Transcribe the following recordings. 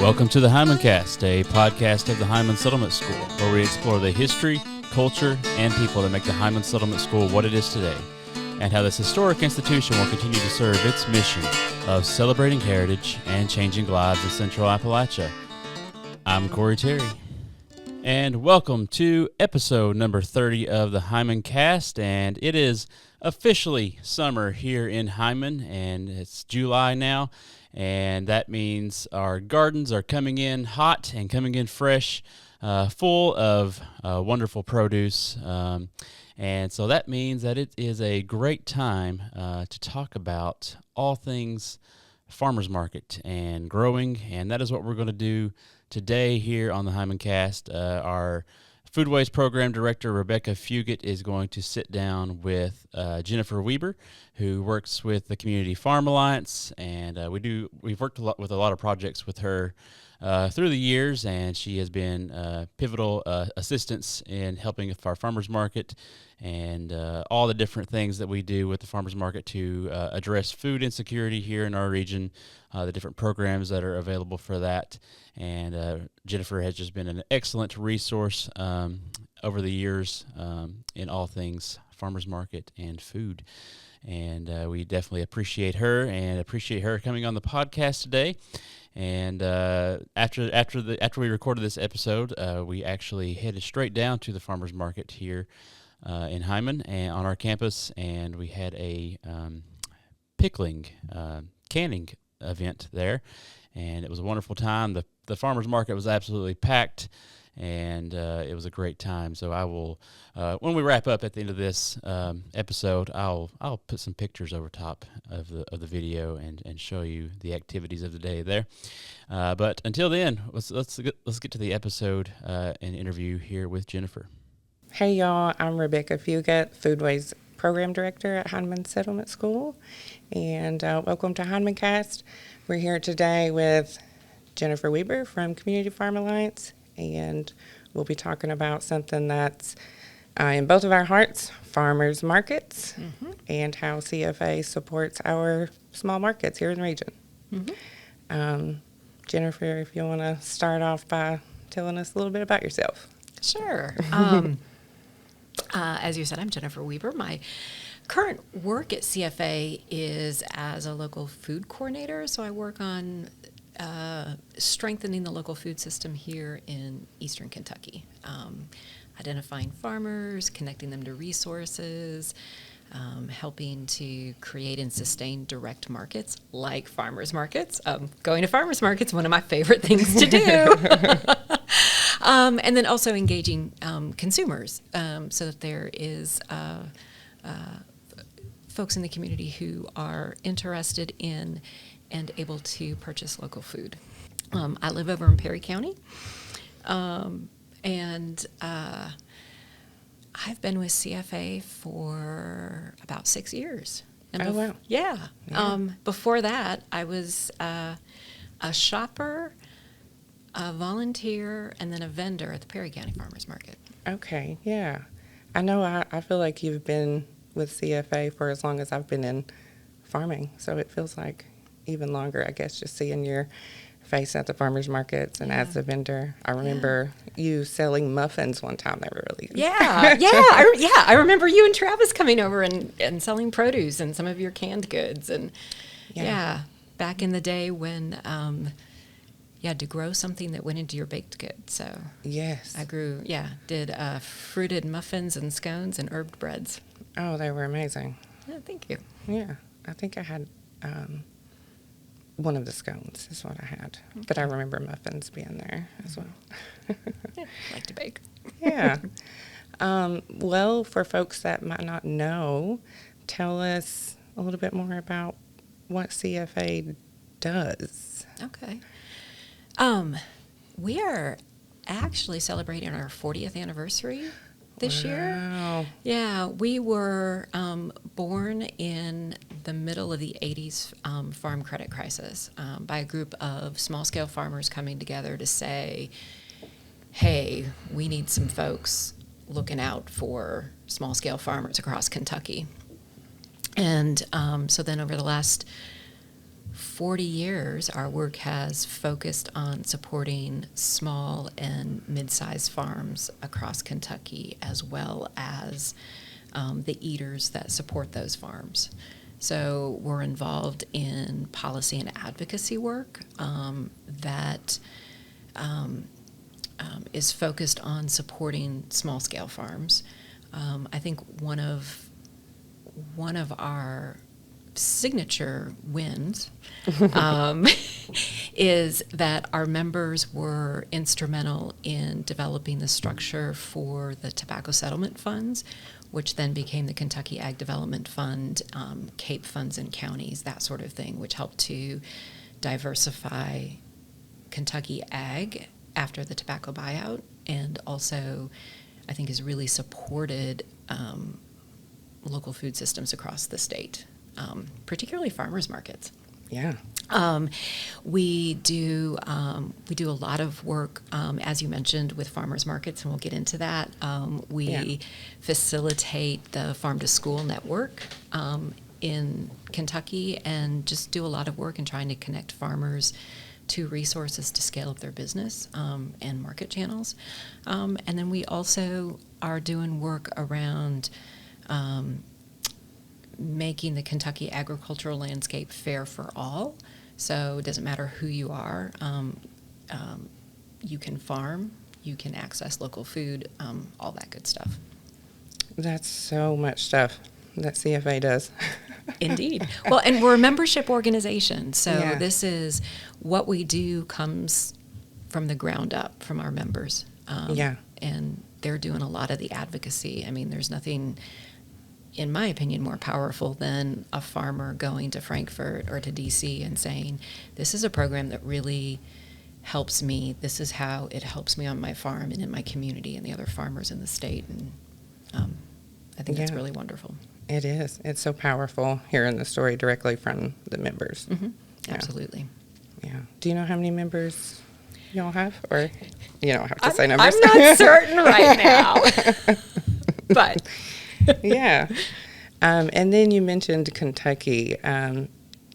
Welcome to the HindmanCast, a podcast of the Hindman Settlement School, where we explore the history, culture, and people that make the Hindman Settlement School what it is today, and how this historic institution will continue to serve its mission of celebrating heritage and changing lives in Central Appalachia. I'm Corey Terry, and welcome to episode number 30 of the HindmanCast, and it is officially summer here in Hindman, and it's July now. And that means our gardens are coming in hot and coming in fresh, full of wonderful produce. And so that means that it is a great time to talk about all things farmers market and growing. And that is what we're going to do today here on the HindmanCast. Our Foodways Program Director, Rebecka Fugate, is going to sit down with Jennifer Weeber, who works with the Community Farm Alliance, and we've worked with a lot of projects with her through the years, and she has been pivotal assistance in helping with our farmers market and all the different things that we do with the farmers market to address food insecurity here in our region, the different programs that are available for that. And Jennifer has just been an excellent resource over the years in all things farmers market and food. And we definitely appreciate her and appreciate her coming on the podcast today. And after we recorded this episode, we actually headed straight down to the farmers market here in Hindman and on our campus, and we had a canning event there, and it was a wonderful time. The farmers market was absolutely packed, and it was a great time. So I will, when we wrap up at the end of this episode, I'll put some pictures over top of the video and show you the activities of the day there. But until then, let's get to the episode and interview here with Jennifer. Hey y'all, I'm Rebecka Fugate, Foodways Program Director at Hindman Settlement School, and welcome to HindmanCast. We're here today with Jennifer Weeber from Community Farm Alliance, and we'll be talking about something that's in both of our hearts, farmers markets, and how CFA supports our small markets here in the region. Jennifer, if you want to start off by telling us a little bit about yourself. Sure. As you said, I'm Jennifer Weeber. My current work at CFA is as a local food coordinator, so I work on strengthening the local food system here in eastern Kentucky, identifying farmers, connecting them to resources, helping to create and sustain direct markets like farmers markets. Going to farmers markets, one of my favorite things to do. And then also engaging consumers so that there is folks in the community who are interested in and able to purchase local food. I live over in Perry County, and I've been with CFA for about 6 years. And wow. Yeah. Before that, I was a shopper, a volunteer, and then a vendor at the Perry County Farmers Market. Okay, yeah. I know I feel like you've been with CFA for as long as I've been in farming, so it feels like even longer, I guess, just seeing your face at the farmers markets and as a vendor. I remember you selling muffins one time. They were really good. I remember you and Travis coming over and selling produce and some of your canned goods. And back in the day when you had to grow something that went into your baked goods. So yes, I did fruited muffins and scones and herbed breads. Oh, they were amazing. Yeah, thank you. Yeah, I think I had one of the scones is what I had. Okay. But I remember muffins being there as well. Yeah, like to bake. Yeah. Well, for folks that might not know, tell us a little bit more about what CFA does. Okay. We are actually celebrating our 40th anniversary this year. Yeah, we were born in the middle of the 80s farm credit crisis by a group of small-scale farmers coming together to say, hey, we need some folks looking out for small-scale farmers across Kentucky. And so then over the last 40 years, our work has focused on supporting small and mid-sized farms across Kentucky, as well as the eaters that support those farms. So we're involved in policy and advocacy work that is focused on supporting small-scale farms. I think one of our signature wins is that our members were instrumental in developing the structure for the tobacco settlement funds, which then became the Kentucky Ag Development Fund, CAPE funds in counties, that sort of thing, which helped to diversify Kentucky ag after the tobacco buyout, and also I think has really supported local food systems across the state, particularly farmers markets. Yeah. We do a lot of work, as you mentioned, with farmers markets, and we'll get into that. We facilitate the farm to school network in Kentucky, and just do a lot of work in trying to connect farmers to resources to scale up their business and market channels. And then we also are doing work around making the Kentucky agricultural landscape fair for all. So it doesn't matter who you are, you can farm, you can access local food, all that good stuff. That's so much stuff that CFA does. Indeed. Well, and we're a membership organization, so Yeah. this is what we do comes from the ground up from our members. And they're doing a lot of the advocacy. I mean, there's nothing, in my opinion, more powerful than a farmer going to Frankfurt or to DC and saying, this is a program that really helps me. This is how it helps me on my farm and in my community and the other farmers in the state. And I think that's really wonderful. It is. It's so powerful hearing the story directly from the members. Mm-hmm. Yeah. Absolutely. Yeah. Do you know how many members y'all have? Or you don't have to say numbers. I'm not certain right now. But yeah. And then you mentioned Kentucky.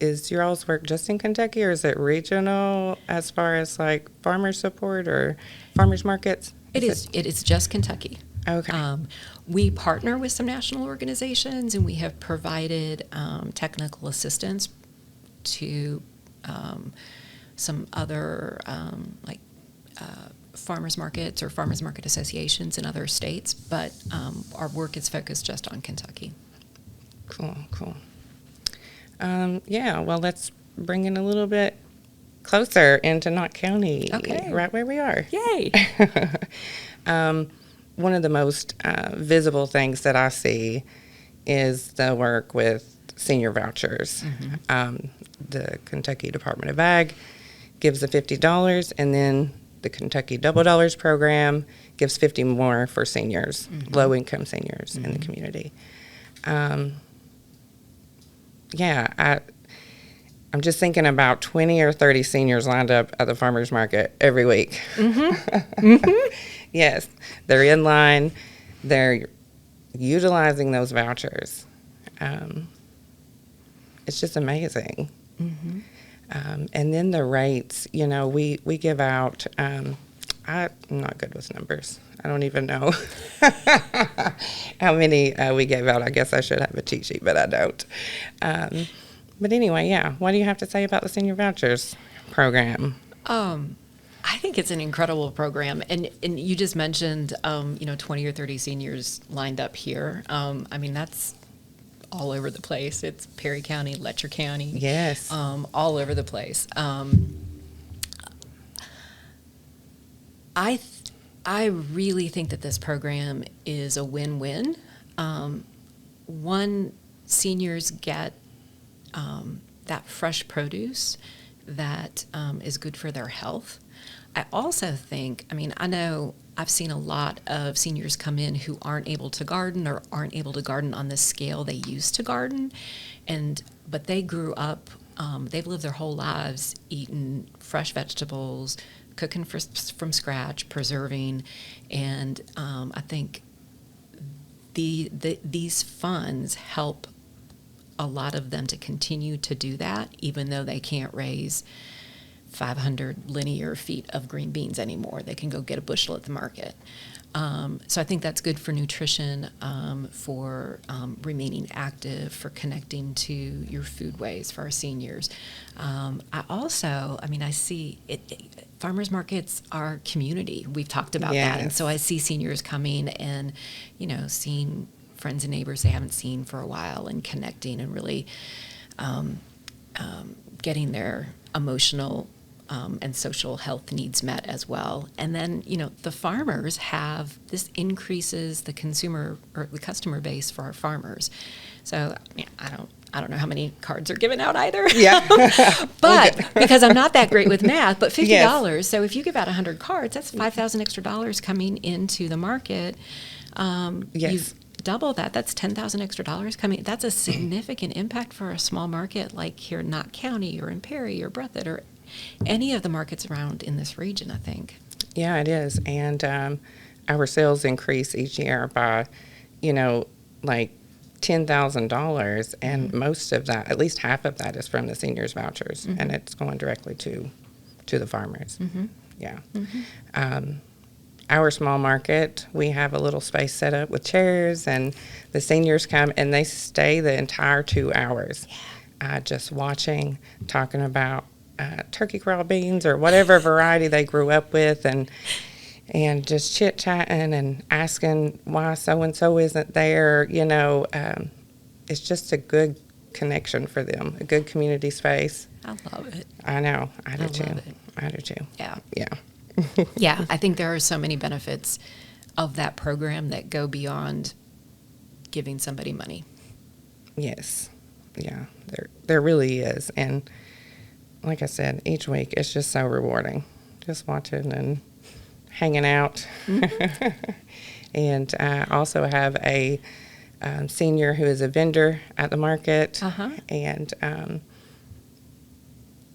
Is your all's work just in Kentucky, or is it regional as far as like farmer support or farmers markets? It is just Kentucky. Okay. We partner with some national organizations, and we have provided technical assistance to some other farmers markets or farmers market associations in other states, but our work is focused just on Kentucky. Cool. Well, let's bring it a little bit closer into Knott County, right where we are. Yay! One of the most visible things that I see is the work with senior vouchers. Mm-hmm. The Kentucky Department of Ag gives the $50, and then the Kentucky Double Dollars program gives $50 more for seniors, mm-hmm. low-income seniors mm-hmm. in the community. I'm just thinking about 20 or 30 seniors lined up at the farmer's market every week. Mm-hmm. Mm-hmm. Yes, they're in line. They're utilizing those vouchers. It's just amazing. Mm-hmm. And then the rates, we give out, I'm not good with numbers. I don't even know how many we gave out. I guess I should have a cheat sheet, but I don't. But anyway, what do you have to say about the senior vouchers program? I think it's an incredible program, and you just mentioned 20 or 30 seniors lined up here. I mean, that's all over the place. It's Perry County, Letcher County, yes, all over the place. I really think that this program is a win-win. One, seniors get that fresh produce that is good for their health. I also think, I know I've seen a lot of seniors come in who aren't able to garden or aren't able to garden on the scale they used to garden, but they grew up, they've lived their whole lives eating fresh vegetables, cooking from scratch, preserving, and I think these funds help a lot of them to continue to do that, even though they can't raise 500 linear feet of green beans anymore. They can go get a bushel at the market. So I think that's good for nutrition, for remaining active, for connecting to your foodways for our seniors. I see farmers markets are community. We've talked about that. And so I see seniors coming and, seeing friends and neighbors they haven't seen for a while and connecting and really getting their emotional and social health needs met as well. And then, the farmers this increases the consumer or the customer base for our farmers. So I don't know how many cards are given out either. Yeah. But because I'm not that great with math, but $50. Yes. So if you give out 100 cards, that's $5,000 extra coming into the market. You've double that. That's $10,000 extra coming. That's a significant impact for a small market like here in Knott County or in Perry or Breathitt or any of the markets around in this region, I think. Yeah, it is. And our sales increase each year by, like $10,000. And most of that, at least half of that, is from the seniors' vouchers. Mm-hmm. And it's going directly to the farmers. Mm-hmm. Yeah. Mm-hmm. Our small market, we have a little space set up with chairs, and the seniors come and they stay the entire 2 hours just watching, talking about turkey crawl beans or whatever variety they grew up with, and just chit-chatting and asking why so-and-so isn't there. It's just a good connection for them, a good community space. I love it. I know. I do too. Love it. I do too. Yeah. Yeah. Yeah, I think there are so many benefits of that program that go beyond giving somebody money. Yes. Yeah, there really is. And like I said, each week it's just so rewarding, just watching and hanging out. Mm-hmm. And I also have a senior who is a vendor at the market, and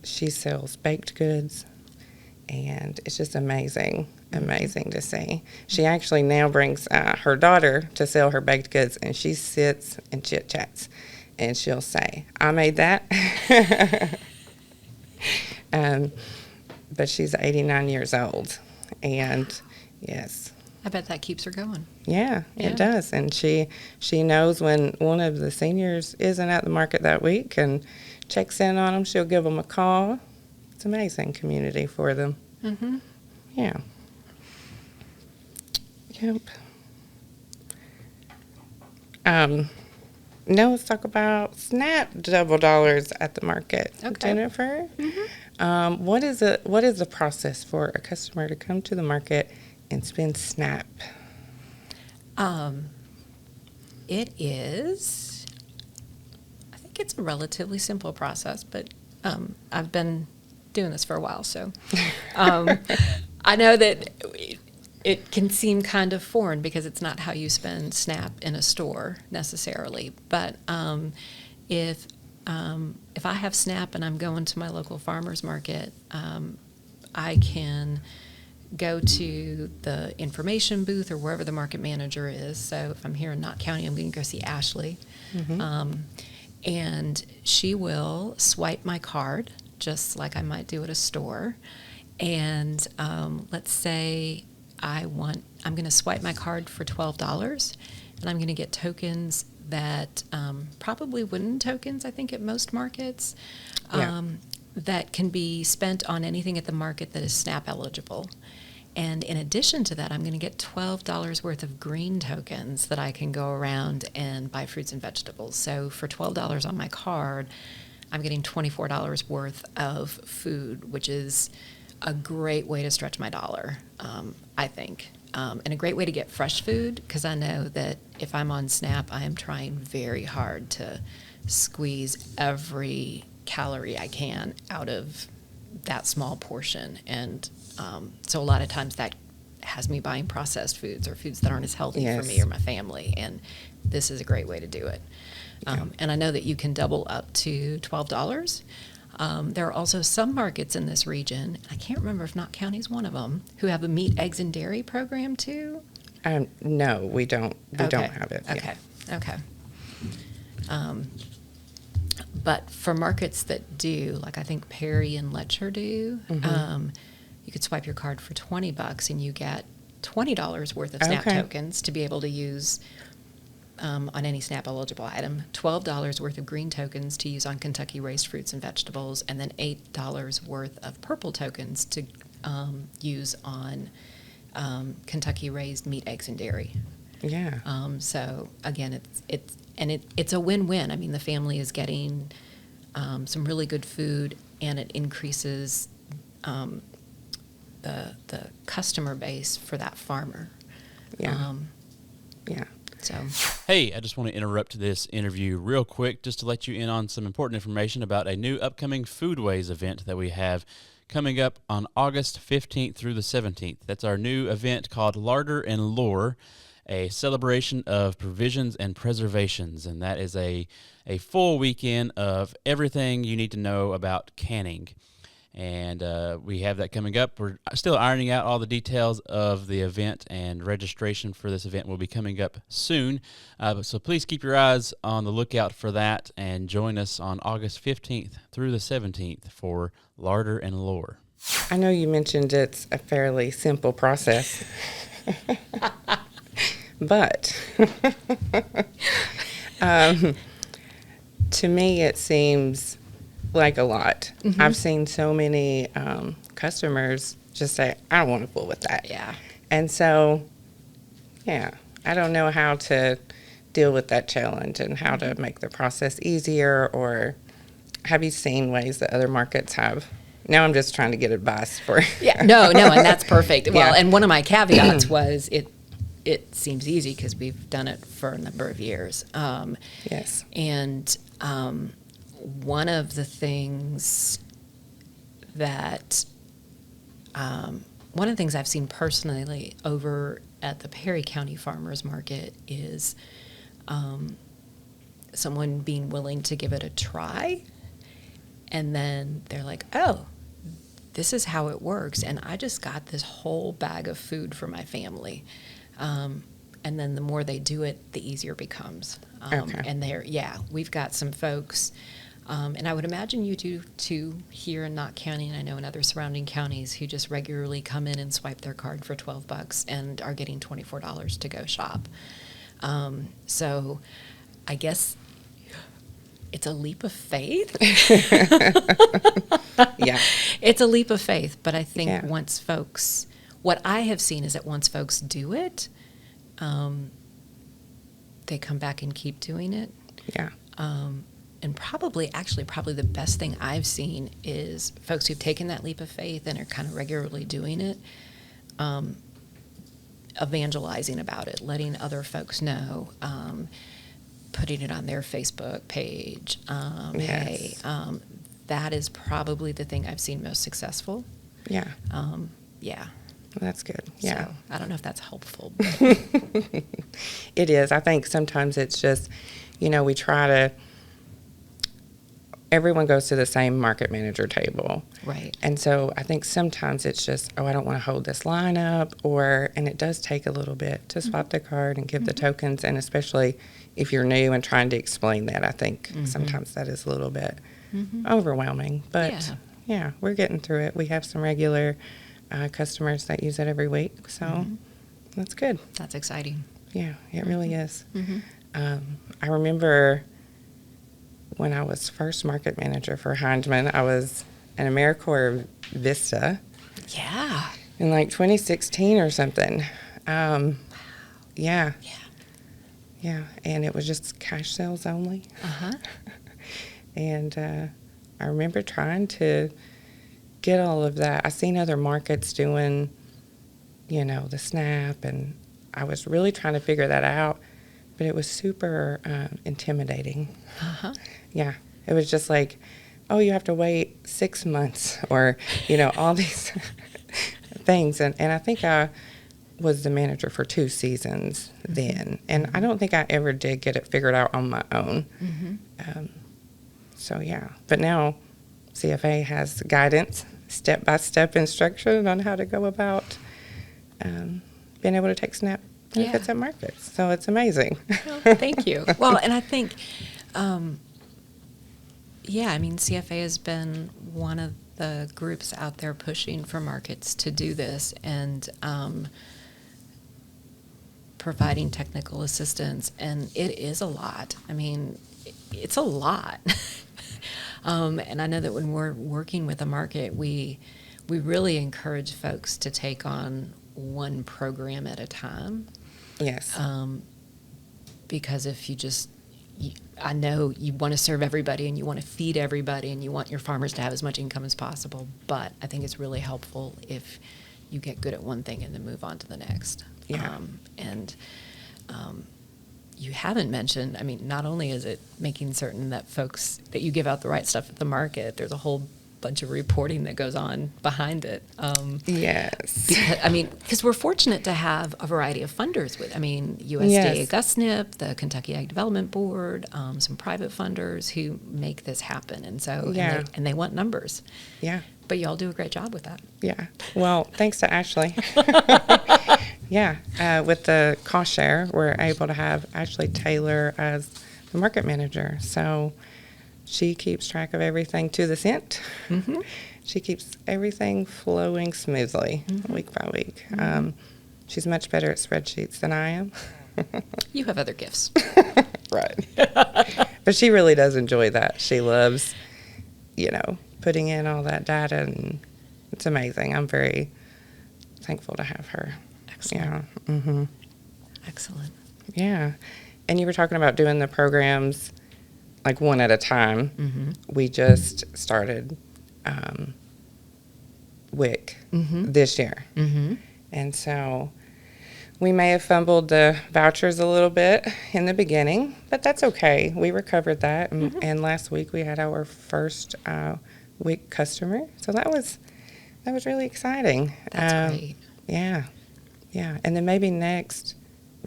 she sells baked goods. And it's just amazing to see. She actually now brings her daughter to sell her baked goods, and she sits and chit-chats, and she'll say, I made that. But she's 89 years old, and yes. I bet that keeps her going. Yeah, it does. And she knows when one of the seniors isn't at the market that week and checks in on them. She'll give them a call. It's amazing community for them. Mm-hmm. Yeah. Yep. Now let's talk about SNAP double dollars at the market. Okay. Jennifer, mm-hmm. What is the process for a customer to come to the market and spend SNAP? It is, I think it's a relatively simple process, but I've been doing this for a while, so I know that it can seem kind of foreign because it's not how you spend SNAP in a store necessarily. But if I have SNAP and I'm going to my local farmers market, I can go to the information booth or wherever the market manager is. So if I'm here in Knott County, I'm going to go see Ashley, mm-hmm. And she will swipe my card just like I might do at a store. And let's say I'm going to swipe my card for $12, and I'm going to get tokens that probably wooden tokens, I think, at most markets, that can be spent on anything at the market that is SNAP eligible. And in addition to that, I'm going to get $12 worth of green tokens that I can go around and buy fruits and vegetables. So for $12 on my card, I'm getting $24 worth of food, which is a great way to stretch my dollar, I think. And a great way to get fresh food, because I know that if I'm on SNAP, I am trying very hard to squeeze every calorie I can out of that small portion. And so a lot of times that has me buying processed foods or foods that aren't as healthy for me or my family. And this is a great way to do it. And I know that you can double up to $12. There are also some markets in this region, I can't remember if Knott County is one of them, who have a meat, eggs, and dairy program too. No, we don't. We don't have it. Okay. But for markets that do, like I think Perry and Letcher do, you could swipe your card for $20 and you get $20 worth of SNAP tokens to be able to use on any SNAP eligible item, $12 worth of green tokens to use on Kentucky raised fruits and vegetables, and then $8 worth of purple tokens to use on Kentucky raised meat, eggs, and dairy. Yeah. So again, it's a win-win. I mean, the family is getting some really good food, and it increases the customer base for that farmer. Yeah. Yeah. So, Hey, I just want to interrupt this interview real quick just to let you in on some important information about a new upcoming Foodways event that we have coming up on August 15th through the 17th. That's our new event called Larder and Lore, a celebration of provisions and preservations, and that is a full weekend of everything you need to know about canning. And we have that coming up. We're still ironing out all the details of the event, and registration for this event will be coming up soon. So please keep your eyes on the lookout for that, and join us on August 15th through the 17th for Larder and Lore. I know you mentioned it's a fairly simple process, but to me it seems like a lot. I've seen so many customers just say, I don't want to fool with that. yeah. And so, yeah, I don't know how to deal with that challenge and how to make the process easier, or have you seen ways that other markets have? Now I'm just trying to get advice for. Yeah, no, and that's perfect. Well, Yeah. and one of my caveats was it seems easy because we've done it for a number of years. Yes. And one of the things I've seen personally over at the Perry County Farmers Market is someone being willing to give it a try, and then they're like, oh, this is how it works, and I just got this whole bag of food for my family. And then the more they do it, the easier it becomes. Okay. And we've got some folks, and I would imagine you do too here in Knott County, and I know in other surrounding counties, who just regularly come in and swipe their card for $12 and are getting $24 to go shop. So I guess it's a leap of faith. Yeah. It's a leap of faith, but I think Yeah. what I have seen is that once folks do it, they come back and keep doing it. Yeah. And probably the best thing I've seen is folks who've taken that leap of faith and are kind of regularly doing it, evangelizing about it, letting other folks know, putting it on their Facebook page. Hey, that is probably the thing I've seen most successful. Yeah. Yeah. Well, that's good. Yeah. So I don't know if that's helpful. But It is. I think sometimes it's just, we try to, everyone goes to the same market manager table. right. And so I think sometimes it's just, I don't want to hold this line up, and it does take a little bit to swipe the card and give the tokens, and especially if you're new and trying to explain that, I think sometimes that is a little bit overwhelming. But yeah, we're getting through it. We have some regular customers that use it every week, so that's good. That's exciting. Yeah, it really is. I remember when I was first market manager for Hindman, I was an AmeriCorps Vista Yeah. in like 2016 or something. Yeah. Yeah. Yeah, and it was just cash sales only. Uh-huh. And I remember trying to get all of that. I seen other markets doing, the SNAP, and I was really trying to figure that out, but it was super intimidating. Uh-huh. Yeah, it was just like, oh, you have to wait 6 months, or, all these things. And I think I was the manager for 2 seasons then, and I don't think I ever did get it figured out on my own. So, yeah. But now CFA has guidance, step-by-step instruction on how to go about being able to take SNAP benefits at markets. So it's amazing. Well, thank you. Well, and I think, Yeah, I mean, CFA has been one of the groups out there pushing for markets to do this and providing technical assistance, and it is a lot. I mean, it's a lot. And I know that when we're working with a market, we really encourage folks to take on one program at a time. Yes. Because if you just, I know you want to serve everybody and you want to feed everybody and you want your farmers to have as much income as possible, but I think it's really helpful if you get good at one thing and then move on to the next. Yeah. You haven't mentioned, I mean, not only is it making certain that folks, that you give out the right stuff at the market, there's a whole bunch of reporting that goes on behind it. Yes. Because we're fortunate to have a variety of funders with, USDA, Yes. GUSNIP, the Kentucky Ag Development Board, some private funders who make this happen. And so, Yeah. and they want numbers. Yeah. But y'all do a great job with that. Yeah. Well, thanks to Ashley. Yeah. With the cost share, we're able to have Ashley Taylor as the market manager. So she keeps track of everything to the cent. Mm-hmm. She keeps everything flowing smoothly week by week. She's much better at spreadsheets than I am. You have other gifts. Right. But she really does enjoy that. She loves, putting in all that data, and it's amazing. I'm very thankful to have her. Excellent. Yeah. Mm-hmm. Excellent. Yeah. And you were talking about doing the programs like one at a time. Mm-hmm. We just started WIC this year. Mm-hmm. And so we may have fumbled the vouchers a little bit in the beginning, but that's okay. We recovered that. And last week we had our first WIC customer. So that was really exciting. That's great. Yeah. Yeah. And then maybe next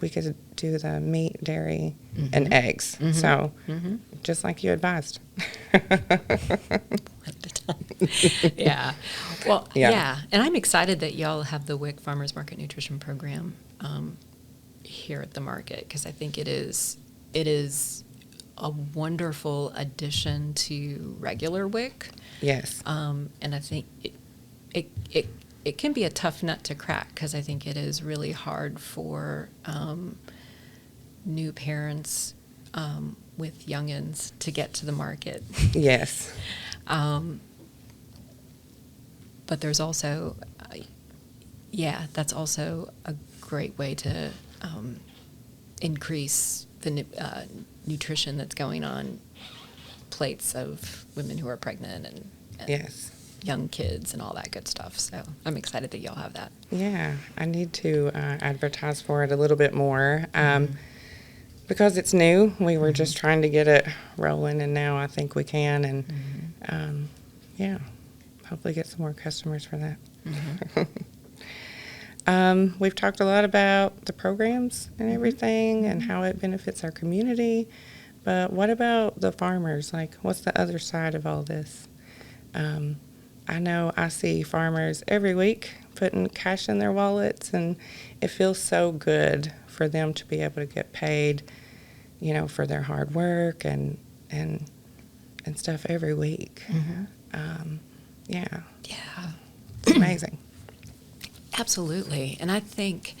we could do the meat, dairy, and eggs. So just like you advised. Yeah. Well, Yeah. yeah. And I'm excited that y'all have the WIC Farmers Market Nutrition Program here at the market, because I think it is a wonderful addition to regular WIC. Yes. And I think it can be a tough nut to crack, because I think it is really hard for new parents with youngins to get to the market. Yes. But there's also, that's also a great way to increase the nutrition that's going on plates of women who are pregnant and Yes. young kids and all that good stuff. So I'm excited that y'all have that. Yeah, I need to advertise for it a little bit more because it's new. We were just trying to get it rolling, and now I think we can. And hopefully get some more customers for that. We've talked a lot about the programs and everything and how it benefits our community. But what about the farmers? Like, what's the other side of all this? I know I see farmers every week putting cash in their wallets, and it feels so good for them to be able to get paid, for their hard work and stuff every week. Yeah, it's amazing. Absolutely. And I think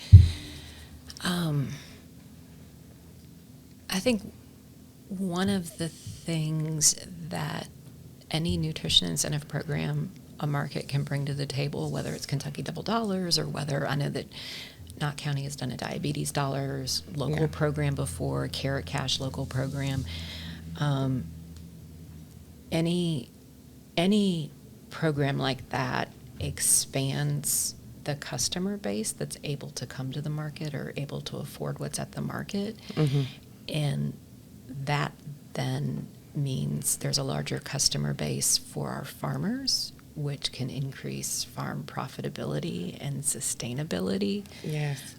one of the things that any nutrition incentive program a market can bring to the table, whether it's Kentucky Double Dollars or whether, I know that Knott County has done a Diabetes Dollars local program before, Carrot Cash local program. Any program like that expands the customer base that's able to come to the market or able to afford what's at the market. And that then means there's a larger customer base for our farmers, which can increase farm profitability and sustainability. Yes.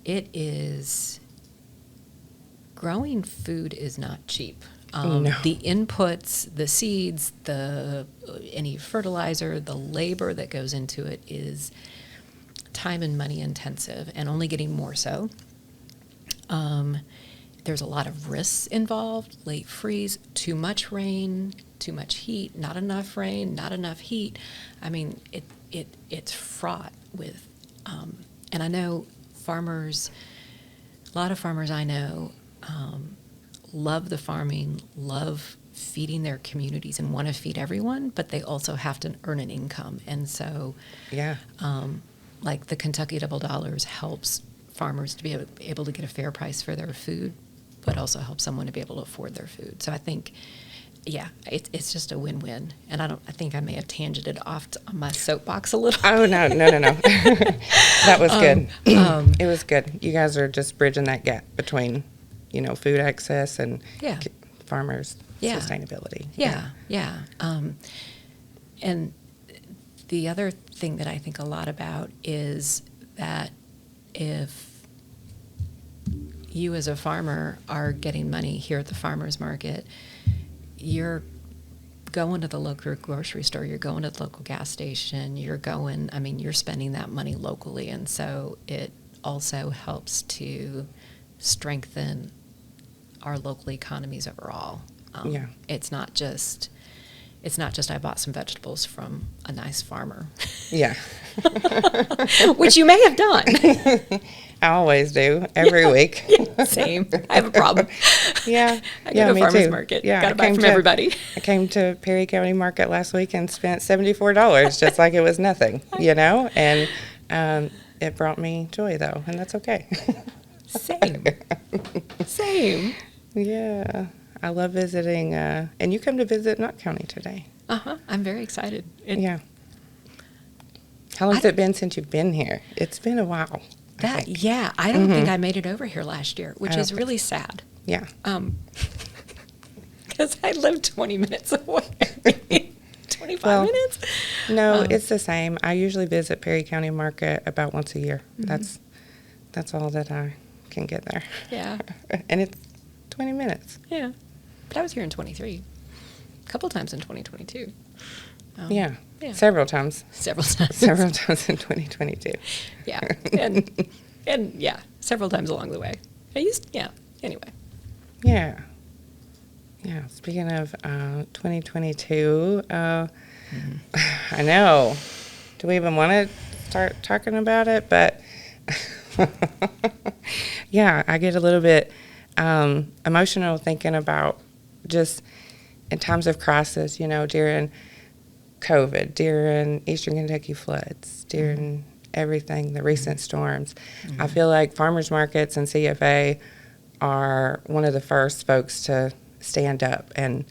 It is, growing food is not cheap. No. The inputs, the seeds, any fertilizer, the labor that goes into it is time and money intensive, and only getting more so. there's a lot of risks involved, late freeze, too much rain, too much heat, not enough rain, not enough heat. I mean, it's fraught with, and I know farmers, a lot of farmers I know love the farming, love feeding their communities and want to feed everyone, but they also have to earn an income. And so, like the Kentucky Double Dollars helps farmers to be able to get a fair price for their food, but also helps someone to be able to afford their food. So I think, it's just a win-win. And I think I may have tangented off on my soapbox a little. Oh, no. That was good. It was good. You guys are just bridging that gap between, food access and farmers' sustainability. Yeah. And the other thing that I think a lot about is that if you as a farmer are getting money here at the farmer's market, you're going to the local grocery store, you're going to the local gas station, you're spending that money locally. And so it also helps to strengthen our local economies overall. It's not just I bought some vegetables from a nice farmer. Yeah. Which you may have done. I always do, every week. Same. I have a problem. Yeah. I go to a farmer's market. Yeah. Got to buy from everybody. I came to Perry County Market last week and spent $74 just like it was nothing, and it brought me joy, though, and that's okay. Same. Yeah. I love visiting, and you come to visit Knott County today. I'm very excited. Yeah. How long has it been since you've been here? It's been a while. I don't think I made it over here last year, which is really sad. Yeah. Because I live 20 minutes away. 25 minutes? No, it's the same. I usually visit Perry County Market about once a year. That's all that I can get there. Yeah. And it's 20 minutes. Yeah. But I was here in 23. A couple times in 2022. Yeah. Several times. Several times. Several times in 2022. Yeah. And several times along the way. Anyway. Yeah. Yeah. Speaking of 2022, I know. Do we even want to start talking about it? But I get a little bit emotional thinking about just in times of crisis, during COVID, during Eastern Kentucky floods, during everything, the recent storms. I feel like farmers markets and CFA are one of the first folks to stand up and,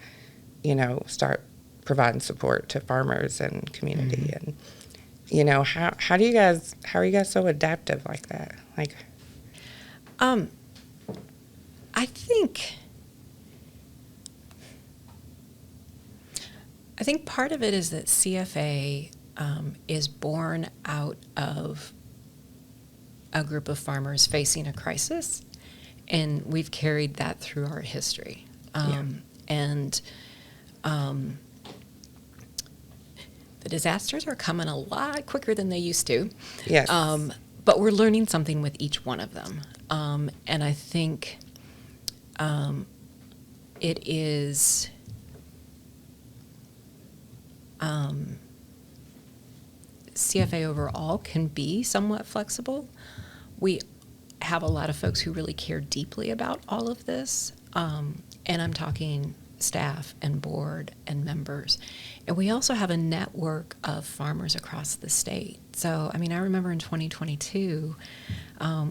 start providing support to farmers and community. And, how are you guys so adaptive like that? I think part of it is that CFA is born out of a group of farmers facing a crisis, and we've carried that through our history. And the disasters are coming a lot quicker than they used to. Yes. But we're learning something with each one of them. And I think it is... CFA overall can be somewhat flexible. We have a lot of folks who really care deeply about all of this, and I'm talking staff and board and members. And we also have a network of farmers across the state. So, I remember in 2022,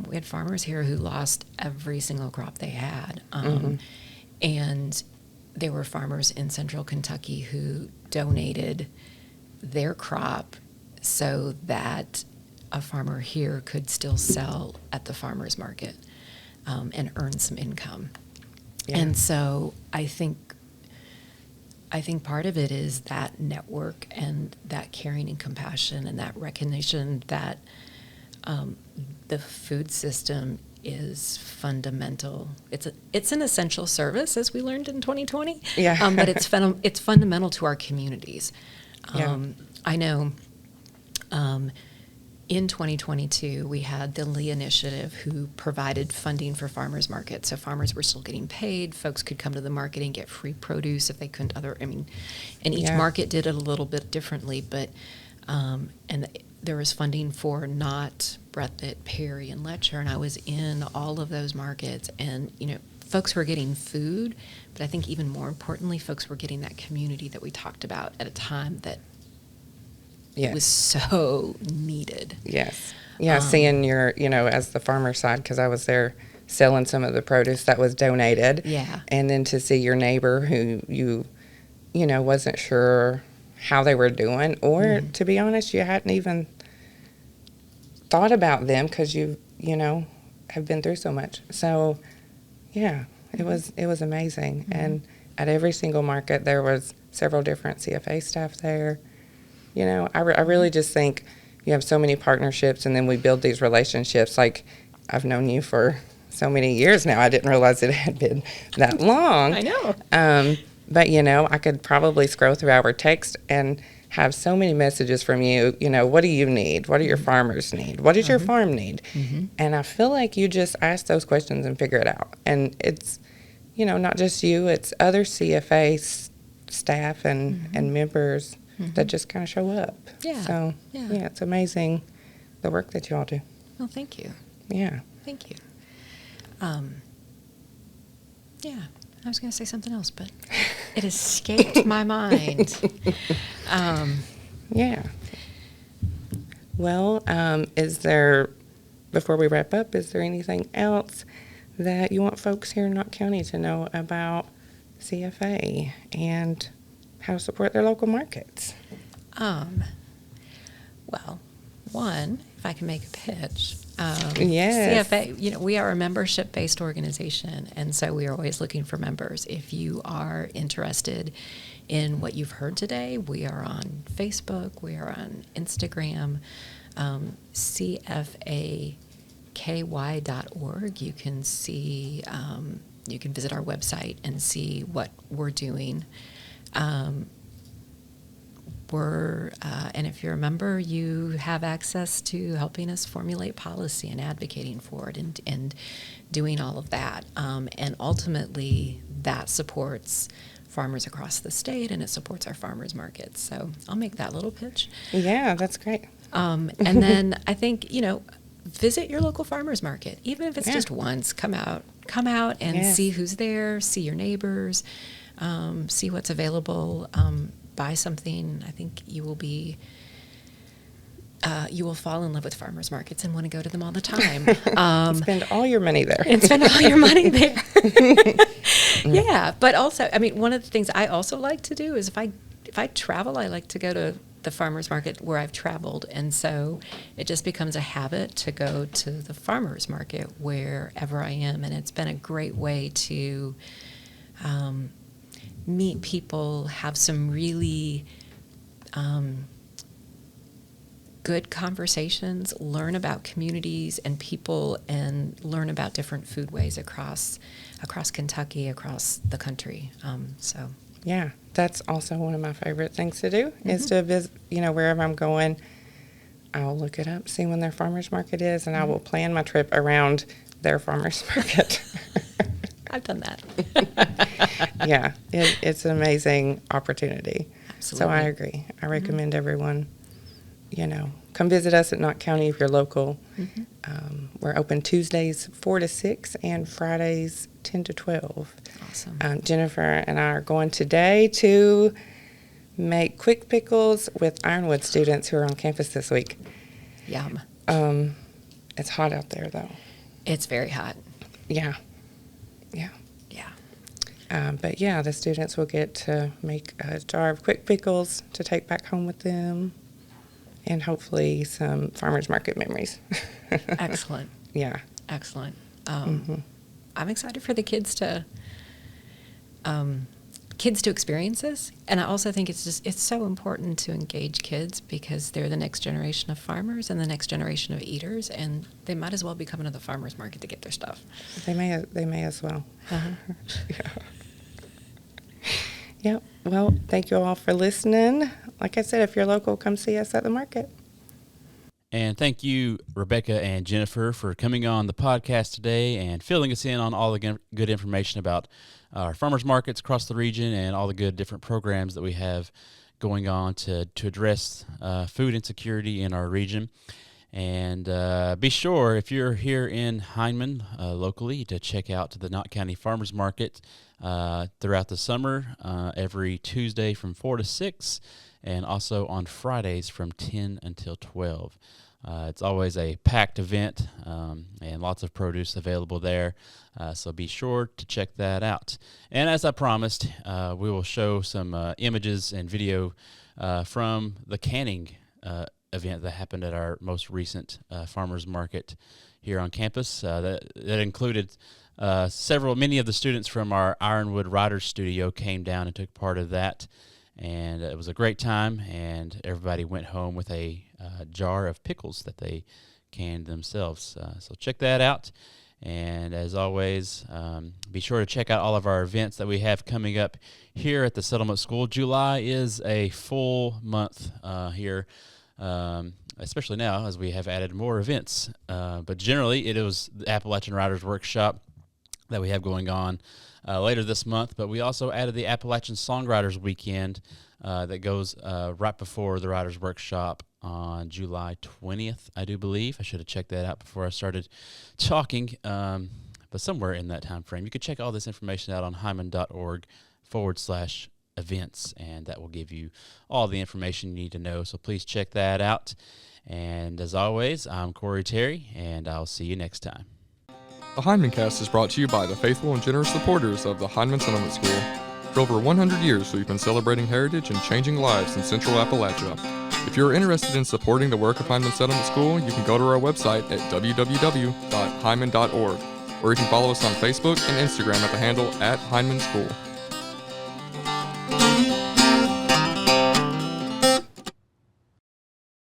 we had farmers here who lost every single crop they had. And there were farmers in central Kentucky who donated their crop so that a farmer here could still sell at the farmer's market and earn some income. Yeah. And so I think part of it is that network and that caring and compassion and that recognition that the food system is fundamental. It's an essential service, as we learned in 2020. Yeah. But it's fundamental to our communities. I know in 2022, we had the Lee Initiative who provided funding for farmers markets. So farmers were still getting paid. Folks could come to the market and get free produce if they couldn't and each market did it a little bit differently, but, and there was funding for Knott, Breathitt, Perry, and Letcher, and I was in all of those markets, and, folks were getting food, but I think even more importantly, folks were getting that community that we talked about at a time that it was so needed. Yes. Yeah, seeing your, as the farmer side, because I was there selling some of the produce that was donated. Yeah. And then to see your neighbor who you wasn't sure how they were doing, or to be honest, you hadn't even thought about them because you have been through so much. So, yeah, it was amazing. And at every single market, there was several different CFA staff there. I really just think you have so many partnerships, and then we build these relationships. Like, I've known you for so many years now. I didn't realize it had been that long. I know. But, I could probably scroll through our text and have so many messages from you. What do you need? What do your farmers need? What does your farm need? And I feel like you just ask those questions and figure it out. And it's, not just you, it's other CFA staff and members that just kind of show up. Yeah. So, yeah, it's amazing the work that you all do. Well, thank you. Yeah. Thank you. Yeah, I was going to say something else, but it escaped my mind. Yeah. Well, before we wrap up, is there anything else that you want folks here in Knott County to know about CFA and how to support their local markets? Well, one, if I can make a pitch. Yes. CFA, we are a membership-based organization, and so we are always looking for members. If you are interested in what you've heard today, we are on Facebook, we are on Instagram, cfaky.org. You can see, you can visit our website and see what we're doing. And if you're a member, you have access to helping us formulate policy and advocating for it and doing all of that. And ultimately, that supports farmers across the state, and it supports our farmers markets. So I'll make that little pitch. Yeah, that's great. And then I think, visit your local farmers market, even if it's just once. Come out and see who's there, see your neighbors, see what's available. Buy something. I think you will fall in love with farmers markets and want to go to them all the time. Spend all your money there. Yeah, but also, one of the things I also like to do is if I travel, I like to go to the farmers market where I've traveled, and so it just becomes a habit to go to the farmers market wherever I am, and it's been a great way to meet people, have some really good conversations, learn about communities and people, and learn about different foodways across Kentucky, across the country. Yeah, that's also one of my favorite things to do is to visit, wherever I'm going, I'll look it up, see when their farmer's market is, and I will plan my trip around their farmer's market. I've done that. Yeah, it's an amazing opportunity. Absolutely. So I agree. I recommend everyone, come visit us at Knott County if you're local. We're open Tuesdays 4 to 6 and Fridays 10 to 12. Awesome. Jennifer and I are going today to make quick pickles with Ironwood students who are on campus this week. Yum. It's hot out there, though. It's very hot. Yeah. But yeah, the students will get to make a jar of quick pickles to take back home with them, and hopefully some farmers market memories. Excellent. Yeah. Excellent. I'm excited for the kids to experience this, and I also think it's so important to engage kids because they're the next generation of farmers and the next generation of eaters, and they might as well be coming to the farmers market to get their stuff. They may as well. Yeah. Yep. Well, thank you all for listening. Like I said, if you're local, come see us at the market. And thank you, Rebecka and Jennifer, for coming on the podcast today and filling us in on all the good information about our farmers markets across the region and all the good different programs that we have going on to address food insecurity in our region. And be sure, if you're here in Hindman locally, to check out the Knott County Farmers Market throughout the summer, every Tuesday from 4 to 6, and also on Fridays from 10 until 12. It's always a packed event and lots of produce available there, so be sure to check that out. And as I promised, we will show some images and video from the canning event that happened at our most recent farmers market here on campus. That included many of the students from our Ironwood Writers Studio came down and took part of that. And it was a great time, and everybody went home with a jar of pickles that they canned themselves. So check that out. And as always, be sure to check out all of our events that we have coming up here at the Settlement School. July is a full month here, especially now as we have added more events. But generally, it was the Appalachian Writers Workshop that we have going on later this month, but we also added the Appalachian Songwriters Weekend that goes right before the Writers Workshop on July 20th, I do believe. I should have checked that out before I started talking, but somewhere in that time frame. You can check all this information out on hindman.org/events, and that will give you all the information you need to know, so please check that out. And as always, I'm Corey Terry, and I'll see you next time. The HindmanCast is brought to you by the faithful and generous supporters of the Hindman Settlement School. For over 100 years, we've been celebrating heritage and changing lives in Central Appalachia. If you're interested in supporting the work of Hindman Settlement School, you can go to our website at www.hindman.org, or you can follow us on Facebook and Instagram at the handle @HindmanSchool.